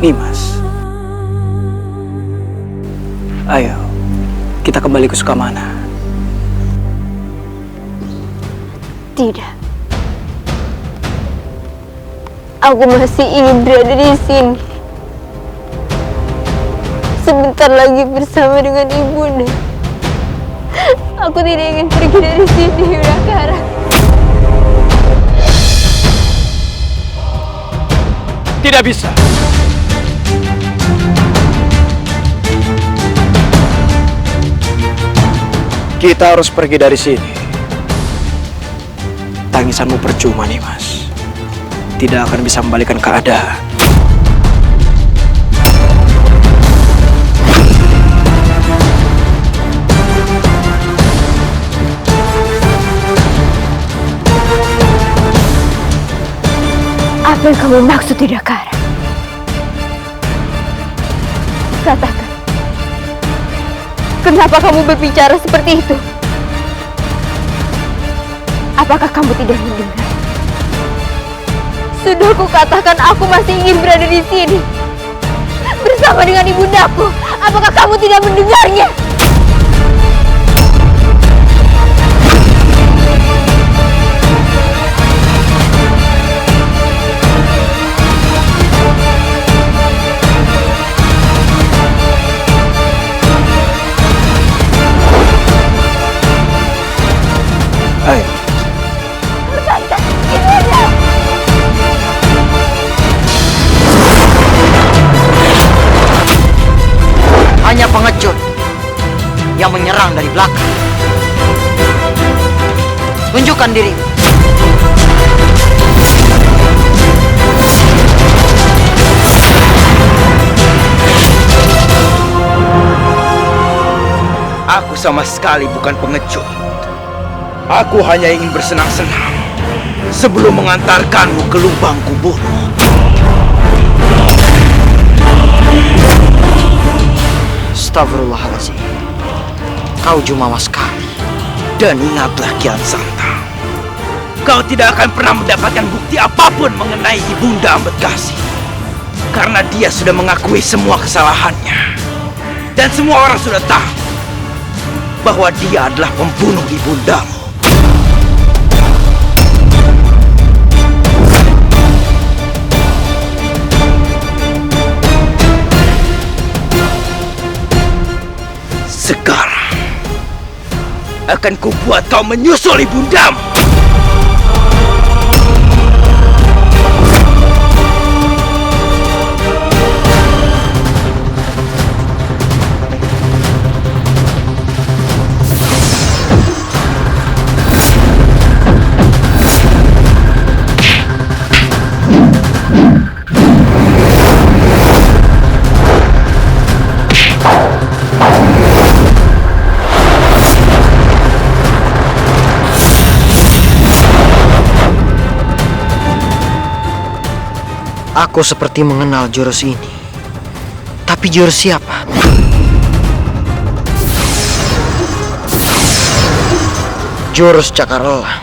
Nimas, ayo kita kembali ke Sukamana. Tidak. Aku masih ingin berada di sini. Sebentar lagi bersama dengan ibunda. Aku tidak ingin pergi dari sini, Yudhakara. Tidak bisa. Kita harus pergi dari sini. Tangisanmu percuma, Nimas. Tidak akan bisa membalikan keadaan. Apa yang kamu maksud, Yudhakara? Katakan. Kenapa kamu berbicara seperti itu? Apakah kamu tidak mendengar? Sudah aku katakan aku masih ingin berada di sini bersama dengan ibundaku. Apakah kamu tidak mendengarnya? Ayo. Hanya pengecut yang menyerang dari belakang. Tunjukkan diri. Aku sama sekali bukan pengecut. Aku hanya ingin bersenang-senang sebelum mengantarkanmu ke lubang kuburmu. Astagfirullahaladzim. Kau jumawa sekali. Dan ingatlah Kian Santang, kau tidak akan pernah mendapatkan bukti apapun mengenai Ibunda Ambedkasi, karena dia sudah mengakui semua kesalahannya. Dan semua orang sudah tahu bahwa dia adalah pembunuh ibundamu. Sekarang akan kubuat kau menyusul ibundamu. Aku seperti mengenal jurus ini. Tapi jurus siapa? Jurus Cakar Lelah.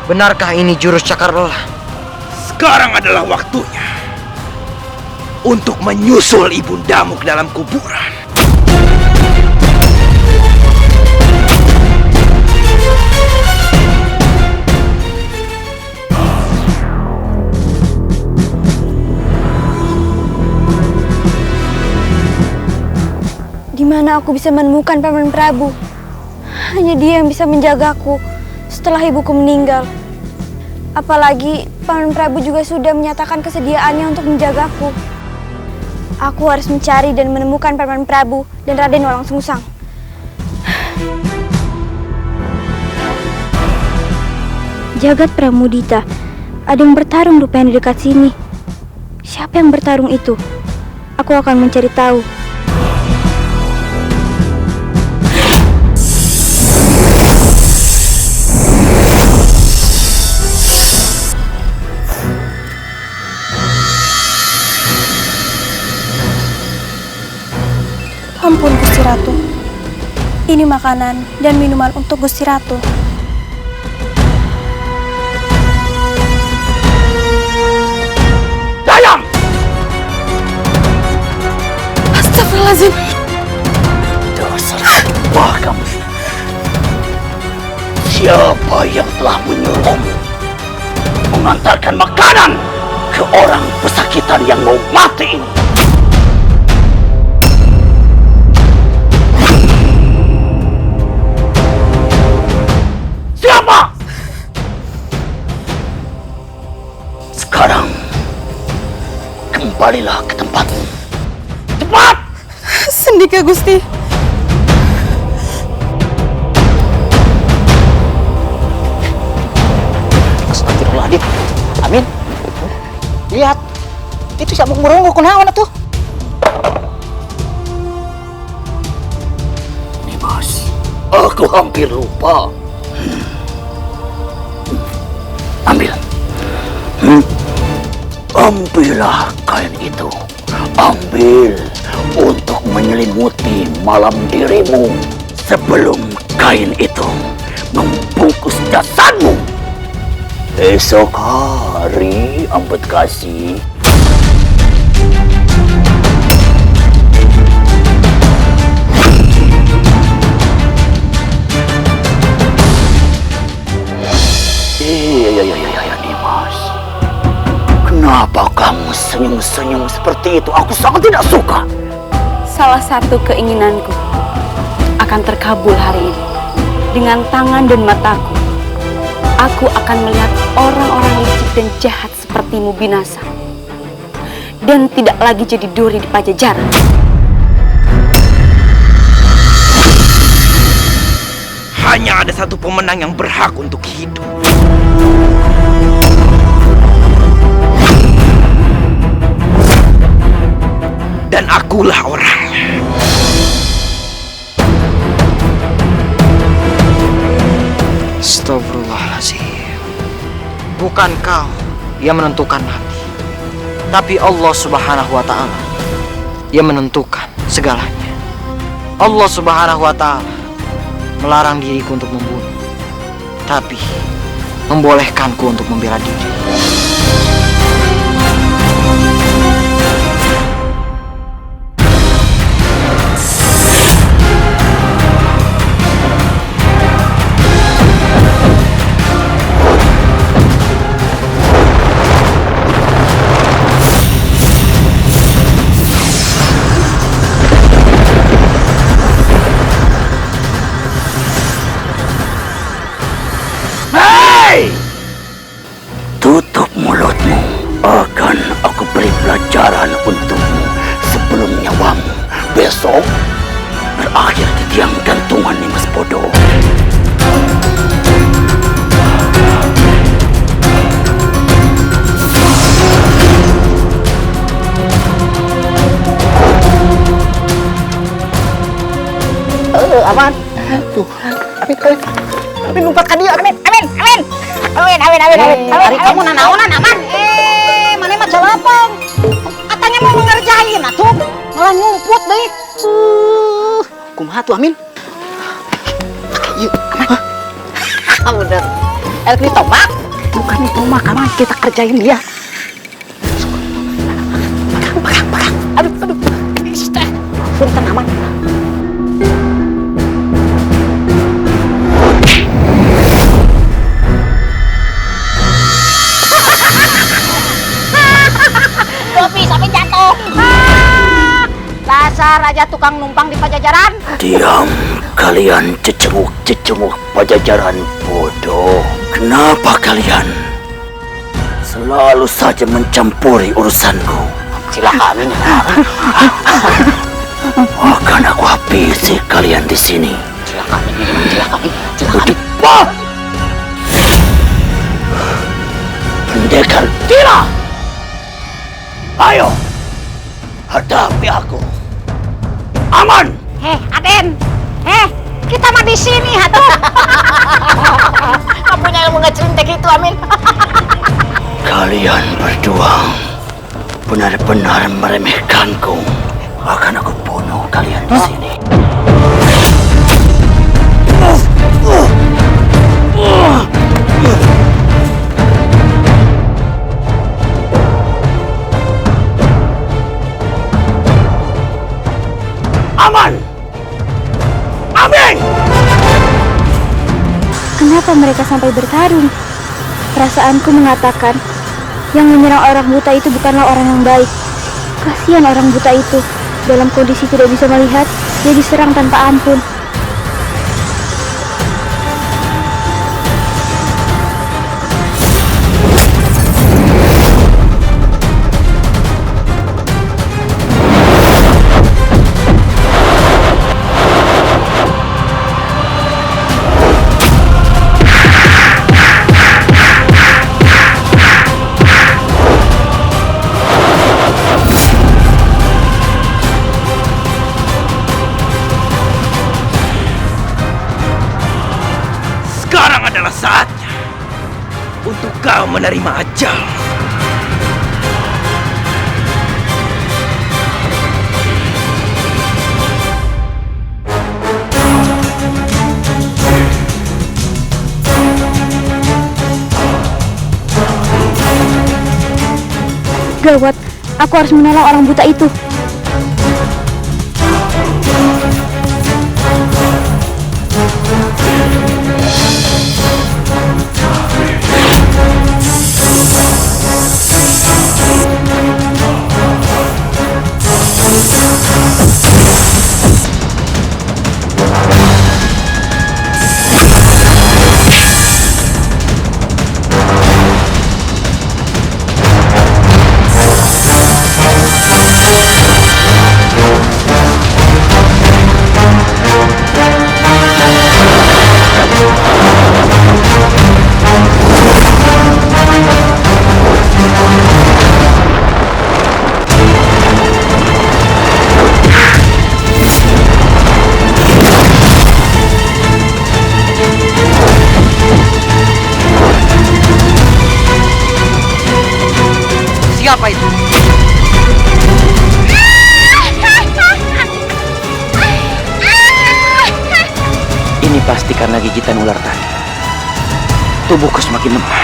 Benarkah ini jurus Cakar Lelah? Sekarang adalah waktunya untuk menyusul ibundamu ke dalam kuburan. Di mana aku bisa menemukan Paman Prabu? Hanya dia yang bisa menjagaku setelah ibuku meninggal. Apalagi Paman Prabu juga sudah menyatakan kesediaannya untuk menjagaku. Aku harus mencari dan menemukan Paman Prabu dan Raden Walangsungsang. Jagat Pramudita, ada yang bertarung rupanya di dekat sini. Siapa yang bertarung itu? Aku akan mencari tahu. Ampun Gusti Ratu, ini makanan dan minuman untuk Gusti Ratu. Diam! Astagfirullahaladzim. Dasar wah kamu. Siapa yang telah menyuruhmu mengantarkan makanan ke orang pesakitan yang mau mati ini? Siapa? Sekarang kembalilah ke tempatmu. Cepat! Sendika Gusti. Astagfirullahaladzim. Amin. Lihat. Itu siapa merunggu kunaon tuh? Nimas, aku hampir lupa. Ambil. Ambillah kain itu. Ambil untuk menyelimuti malam dirimu sebelum kain itu membungkus jasadmu. Esok hari Ambedkasi iya, Dimas. Kenapa kamu senyum-senyum seperti itu? Aku sangat tidak suka. Salah satu keinginanku akan terkabul hari ini. Dengan tangan dan mataku, aku akan melihat orang-orang licik dan jahat sepertimu binasa. Dan tidak lagi jadi duri di Pajajaran. Hanya ada satu pemenang yang berhak untuk hidup. Dan akulah orangnya. Astagfirullahaladzim. Bukan kau yang menentukan mati, tapi Allah Subhanahu wa Ta'ala yang menentukan segalanya. Allah Subhanahu wa Ta'ala melarang diriku untuk membunuh, tapi membolehkanku untuk membela diri. Tutup mulutmu. Akan aku beri pelajaran untukmu sebelum nyawamu besok berakhir di tiang gantungan Nimas Bodoh. Aman. Tuh. Amin lompat ka dieu. Amin. Hari kamu nanaonan aman. Mana mah jalapang. Katanya mau ngerjain atuh. Malah nyumput deui. Kumaha tuh Amin? Yuk, aman. Kamu udah. Elek ditombak. Bukan ditombak, aman. Kita kerjain dia. Pegang. Aduh. Punten aman. Sampai jatuh. Dasar aja tukang numpang di Pajajaran. Diam, kalian cecemuk Pajajaran bodoh. Kenapa kalian selalu saja mencampuri urusanku? Silakan. Akan aku habisi kalian di sini. Silakan. Cepat! Pendekar Tira! Ayo, hadapi aku. Aman. Aden. Kita mah di sini atuh. Kamunya ilmu ngecelintek itu, Amin. Kalian berdua benar-benar meremehkanku. Akan aku bunuh kalian di sini. sampai bertarung. Perasaanku mengatakan yang menyerang orang buta itu bukanlah orang yang baik. Kasihan orang buta itu, dalam kondisi tidak bisa melihat, dia diserang tanpa ampun. Sekarang adalah saatnya untuk kau menerima ajal. Gawat, aku harus menolong orang buta itu. Siapa itu? Ini pasti karena gigitan ular tadi. Tubuhku semakin lemah.